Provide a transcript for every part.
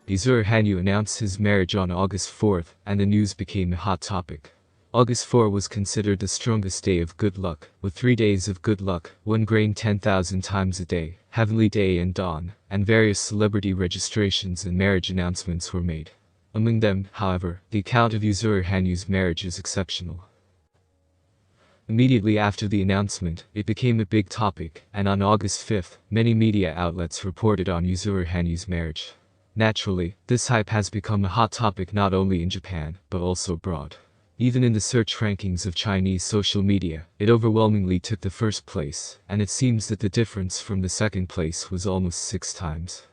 Yuzuru Hanyu announced his marriage on August 4th, and the news became a hot topic. August 4 was considered the strongest day of good luck, with 3 days of good luck, 1 grain 10,000 times a day, heavenly day and dawn, and various celebrity registrations and marriage announcements were made. Among them, however, the account of Yuzuru Hanyu's marriage is exceptional. Immediately after the announcement, it became a big topic, and on August 5th, many media outlets reported on Yuzuru Hanyu's marriage. Naturally, this hype has become a hot topic not only in Japan, but also abroad. Even in the search rankings of Chinese social media, it overwhelmingly took the first place, and it seems that the difference from the second place was almost 6 times.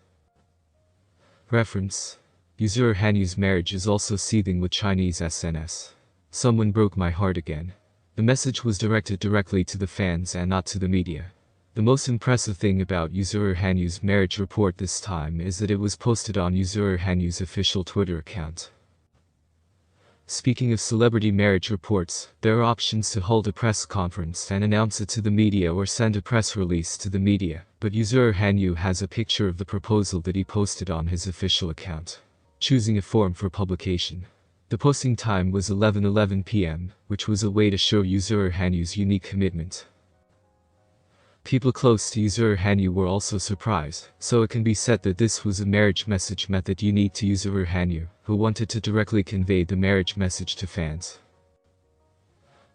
Reference: Yuzuru Hanyu's marriage is also seething with Chinese SNS. Someone broke my heart again. The message was directed directly to the fans and not to the media. The most impressive thing about Yuzuru Hanyu's marriage report this time is that it was posted on Yuzuru Hanyu's official Twitter account. Speaking of celebrity marriage reports, there are options to hold a press conference and announce it to the media or send a press release to the media, but Yuzuru Hanyu has a picture of the proposal that he posted on his official account, choosing a form for publication. The posting time was 11:11 p.m., which was a way to show Yuzuru Hanyu's unique commitment. People close to Yuzuru Hanyu were also surprised, so it can be said that this was a marriage message method unique to Yuzuru Hanyu, who wanted to directly convey the marriage message to fans.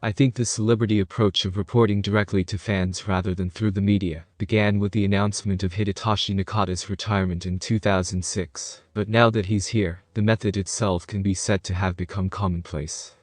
I think the celebrity approach of reporting directly to fans rather than through the media began with the announcement of Hidetoshi Nakata's retirement in 2006, but now that he's here, the method itself can be said to have become commonplace.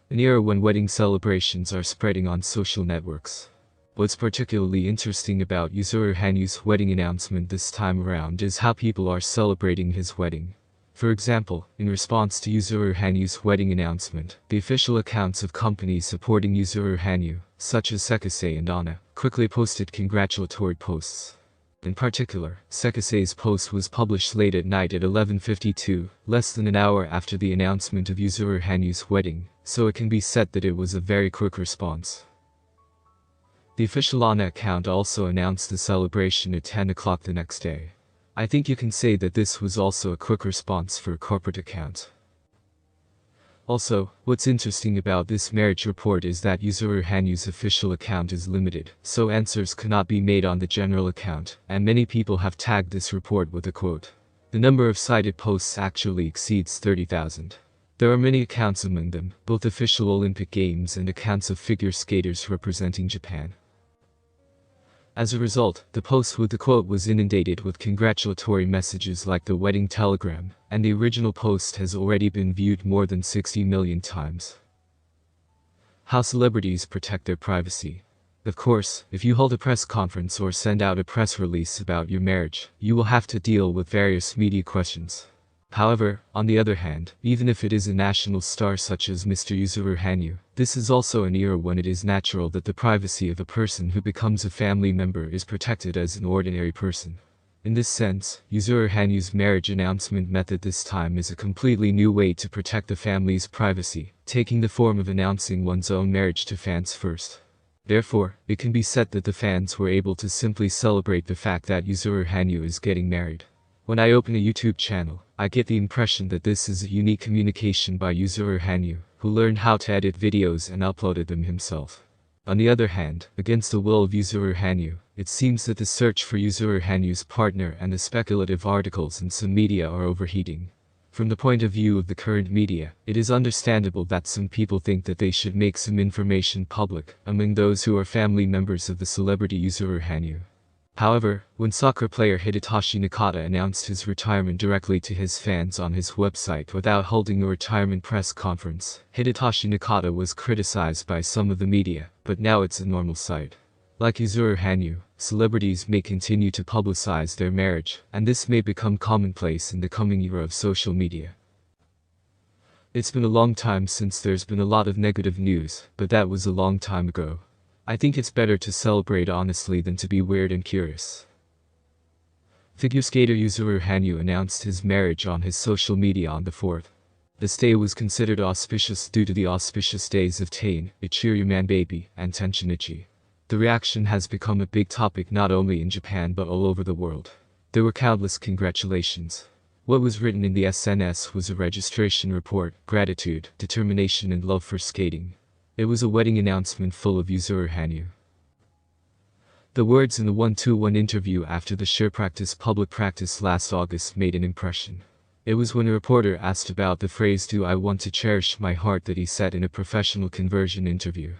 An era when wedding celebrations are spreading on social networks. What's particularly interesting about Yuzuru Hanyu's wedding announcement this time around is how people are celebrating his wedding. For example, in response to Yuzuru Hanyu's wedding announcement, the official accounts of companies supporting Yuzuru Hanyu, such as Sekisei and Anna, quickly posted congratulatory posts. In particular, Sekisei's post was published late at night at 11:52, less than an hour after the announcement of Yuzuru Hanyu's wedding, so it can be said that it was a very quick response. The official Anna account also announced the celebration at 10 o'clock the next day. I think you can say that this was also a quick response for a corporate account. Also, what's interesting about this marriage report is that Yuzuru Hanyu's official account is limited, so answers cannot be made on the general account, and many people have tagged this report with a quote. The number of cited posts actually exceeds 30,000. There are many accounts among them, both official Olympic Games and accounts of figure skaters representing Japan. As a result, the post with the quote was inundated with congratulatory messages like the wedding telegram, and the original post has already been viewed more than 60 million times. How celebrities protect their privacy. Of course, if you hold a press conference or send out a press release about your marriage, you will have to deal with various media questions. However, on the other hand, even if it is a national star such as Mr. Yuzuru Hanyu, this is also an era when it is natural that the privacy of a person who becomes a family member is protected as an ordinary person. In this sense, Yuzuru Hanyu's marriage announcement method this time is a completely new way to protect the family's privacy, taking the form of announcing one's own marriage to fans first. Therefore, it can be said that the fans were able to simply celebrate the fact that Yuzuru Hanyu is getting married. When I open a YouTube channel, I get the impression that this is a unique communication by Yuzuru Hanyu, who learned how to edit videos and uploaded them himself. On the other hand, against the will of Yuzuru Hanyu, it seems that the search for Yuzuru Hanyu's partner and the speculative articles in some media are overheating. From the point of view of the current media, it is understandable that some people think that they should make some information public among those who are family members of the celebrity Yuzuru Hanyu. However, when soccer player Hidetoshi Nakata announced his retirement directly to his fans on his website without holding a retirement press conference, Hidetoshi Nakata was criticized by some of the media, but now it's a normal sight. Like Yuzuru Hanyu, celebrities may continue to publicize their marriage, and this may become commonplace in the coming era of social media. It's been a long time since there's been a lot of negative news, but that was a long time ago. I think it's better to celebrate honestly than to be weird and curious. Figure skater Yuzuru Hanyu announced his marriage on his social media on the 4th. This day was considered auspicious due to the auspicious days of Tain, Ichiryu Manbaby, and Tenshinichi. The reaction has become a big topic not only in Japan but all over the world. There were countless congratulations. What was written in the SNS was a registration report, gratitude, determination and love for skating. It was a wedding announcement full of Yuzuru Hanyu. The words in the 1-2-1 interview after the public practice last August made an impression. It was when a reporter asked about the phrase "Do I want to cherish my heart" that he said in a professional conversion interview.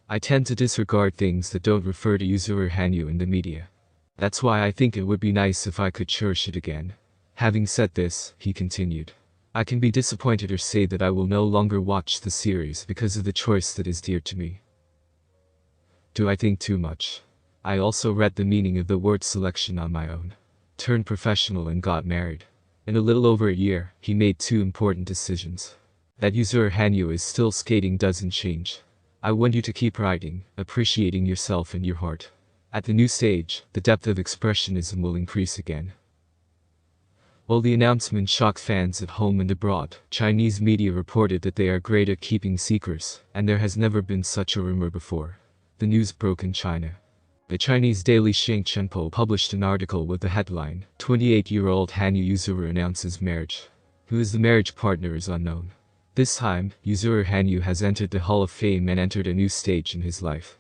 I tend to disregard things that don't refer to Yuzuru Hanyu in the media. That's why I think it would be nice if I could cherish it again. Having said this, he continued, I can be disappointed or say that I will no longer watch the series because of the choice that is dear to me. Do I think too much? I also read the meaning of the word selection on my own. Turned professional and got married. In a little over a year, he made 2 important decisions. That Yuzuru Hanyu is still skating doesn't change. I want you to keep writing, appreciating yourself and your heart. At the new stage, the depth of expressionism will increase again. While the announcement shocked fans at home and abroad, Chinese media reported that they are great at keeping secrets, and there has never been such a rumor before. The news broke in China. The Chinese daily Shengchenpo published an article with the headline, 28-year-old Hanyu Yuzuru announces marriage. Who is the marriage partner is unknown. This time, Yuzuru Hanyu has entered the Hall of Fame and entered a new stage in his life.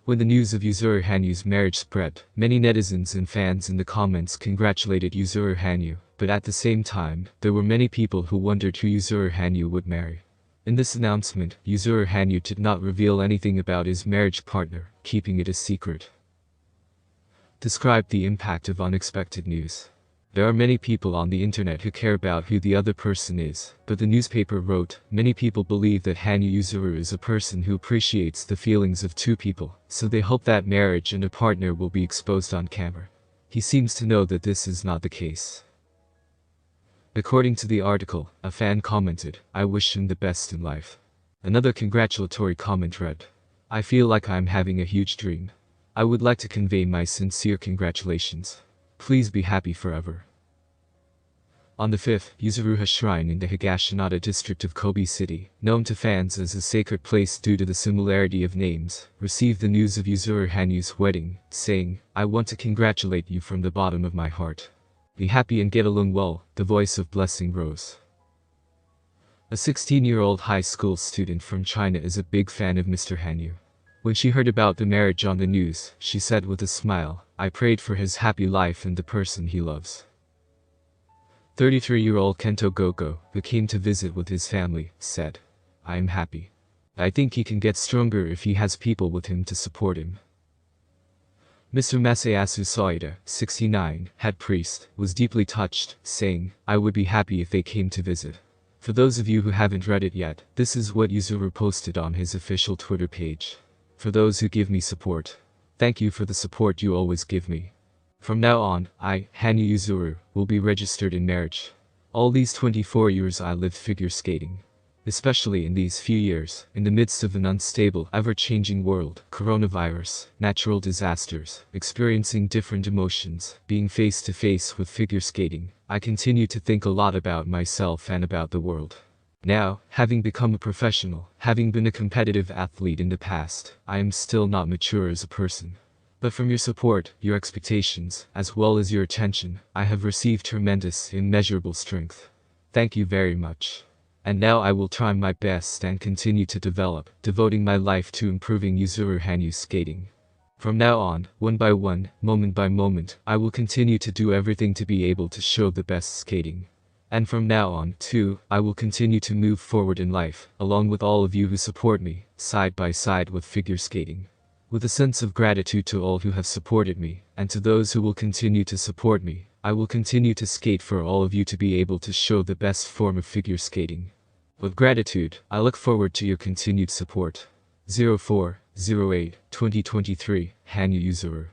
When the news of Yuzuru Hanyu's marriage spread, many netizens and fans in the comments congratulated Yuzuru Hanyu, but at the same time, there were many people who wondered who Yuzuru Hanyu would marry. In this announcement, Yuzuru Hanyu did not reveal anything about his marriage partner, keeping it a secret. Described the impact of unexpected news. There are many people on the internet who care about who the other person is, but the newspaper wrote, many people believe that Hanyu Yuzuru is a person who appreciates the feelings of 2 people, so they hope that marriage and a partner will be exposed on camera. He seems to know that this is not the case. According to the article, a fan commented, I wish him the best in life. Another congratulatory comment read, I feel like I'm having a huge dream. I would like to convey my sincere congratulations. Please be happy forever. On the 5th, Yuzuruha Shrine in the Higashinata district of Kobe City, known to fans as a sacred place due to the similarity of names, received the news of Yuzuru Hanyu's wedding, saying, I want to congratulate you from the bottom of my heart. Be happy and get along well, the voice of blessing rose. A 16-year-old high school student from China is a big fan of Mr. Hanyu. When she heard about the marriage on the news, she said with a smile, I prayed for his happy life and the person he loves. 33-year-old Kento Gogo, who came to visit with his family, said, I am happy. I think he can get stronger if he has people with him to support him. Mr. Masayasu Saida, 69, head priest, was deeply touched, saying, I would be happy if they came to visit. For those of you who haven't read it yet, this is what Yuzuru posted on his official Twitter page. For those who give me support, thank you for the support you always give me. From now on, I, Hanyu Yuzuru, will be registered in marriage. All these 24 years I lived figure skating. Especially in these few years, in the midst of an unstable, ever-changing world, coronavirus, natural disasters, experiencing different emotions, being face to face with figure skating, I continue to think a lot about myself and about the world. Now, having become a professional, having been a competitive athlete in the past, I am still not mature as a person. But from your support, your expectations, as well as your attention, I have received tremendous, immeasurable strength. Thank you very much. And now I will try my best and continue to develop, devoting my life to improving Yuzuru Hanyu's skating. From now on, one by one, moment by moment, I will continue to do everything to be able to show the best skating. And from now on, too, I will continue to move forward in life, along with all of you who support me, side by side with figure skating. With a sense of gratitude to all who have supported me, and to those who will continue to support me, I will continue to skate for all of you to be able to show the best form of figure skating. With gratitude, I look forward to your continued support. 04/08/2023, Hanyu Yuzuru.